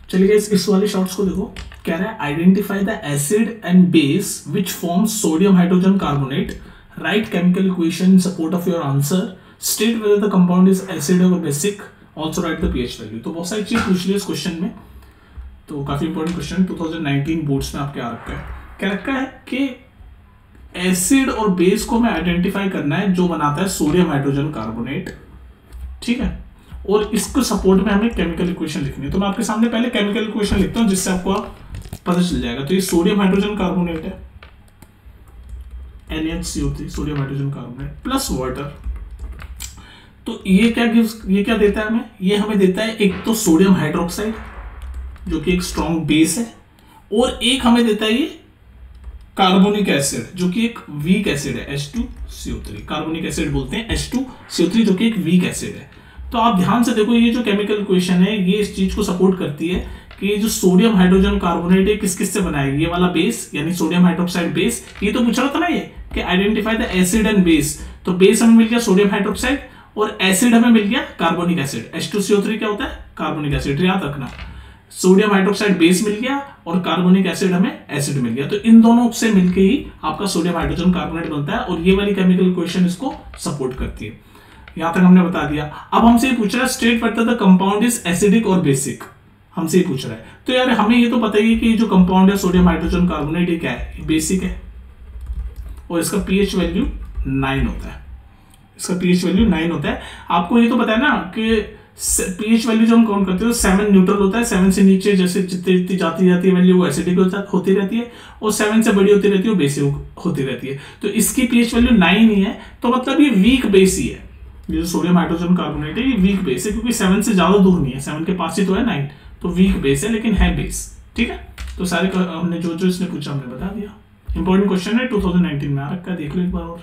चलिए इस वाले शॉर्ट्स को देखो। कह रहा है identify the acid and base which form sodium hydrogen carbonate, write chemical equation in support of your answer, state whether the compound is acid और basic, also write the pH value. तो बहुत सारी चीज पूछ ली इस क्वेश्चन में, तो काफी इंपॉर्टेंट क्वेश्चन 2019 बोर्ड्स में आपके आ रखा है। क्या रखा है कि एसिड और बेस को हमें आइडेंटिफाई करना है जो बनाता है सोडियम हाइड्रोजन कार्बोनेट, ठीक है, और इसको सपोर्ट में हमें केमिकल इक्वेशन लिखनी है। तो मैं आपके सामने पहले केमिकल इक्वेशन लिखता हूं जिससे आपको पता चल जाएगा। तो ये सोडियम हाइड्रोजन कार्बोनेट है, NaHCO3 sodium hydrogen carbonate plus water. तो ये क्या देता है हमें? ये हमें देता है एक तो सोडियम हाइड्रोक्साइड जो कि एक स्ट्रॉन्ग बेस है, और एक हमें देता है ये कार्बोनिक एसिड जो कि एक वीक एसिड है, H2CO3। कार्बोनिक एसिड बोलते हैं H2CO3 जो कि एक वीक एसिड है। तो आप ध्यान से देखो, ये जो केमिकल इक्वेशन है ये इस चीज को सपोर्ट करती है कि ये जो सोडियम हाइड्रोजन कार्बोनेट है किस किस से बनाएगी, ये वाला बेस यानी सोडियम हाइड्रोक्साइड बेस। ये तो पूछ रहा था ना ये कि identify the acid and base, तो बेस हमें मिल गया सोडियम हाइड्रोक्साइड और एसिड हमें मिल गया कार्बोनिक एसिड। H2CO3 क्या होता है? कार्बोनिक एसिड, याद रखना। सोडियम हाइड्रोक्साइड बेस मिल गया और कार्बोनिक एसिड हमें एसिड मिल गया। तो इन दोनों से मिलके ही आपका सोडियम हाइड्रोजन कार्बोनेट बनता है, और ये वाली केमिकल इक्वेशन इसको सपोर्ट करती है। यहां तक हमने बता दिया। अब हमसे ये पूछ रहा है state whether the compound is acidic और बेसिक, हमसे ये पूछ रहा है। तो यार हमें ये तो पता ही है कि जो कंपाउंड है सोडियम हाइड्रोजन कार्बोनेट ये क्या है? बेसिक है, और इसका पीएच वैल्यू 9 होता है। इसका पीएच वैल्यू 9 होता है। आपको ये तो पता है ना कि पीएच वैल्यू जो हम काउंट करते हैं 7 न्यूट्रल होता है। 7 से नीचे जैसे जितनी जाती है वैल्यू वो एसिडिक होती रहती है, और 7 से बड़ी होती रहती है वो बेसिक होती रहती है। तो इसकी पीएच वैल्यू 9 ही है, तो मतलब ये वीक बेस ही है। ये जो सोडियम हाइड्रोजन कार्बोनेट है ये वीक बेस है, क्योंकि 7 से ज्यादा दूर नहीं है, 7 के पास ही तो है 9, तो वीक बेस है लेकिन है बेस, ठीक है। तो सारे हमने जो इसने पूछा हमने बता दिया। इंपॉर्टेंट क्वेश्चन है, 2019 में आ रखा है, देख लो एक बार और।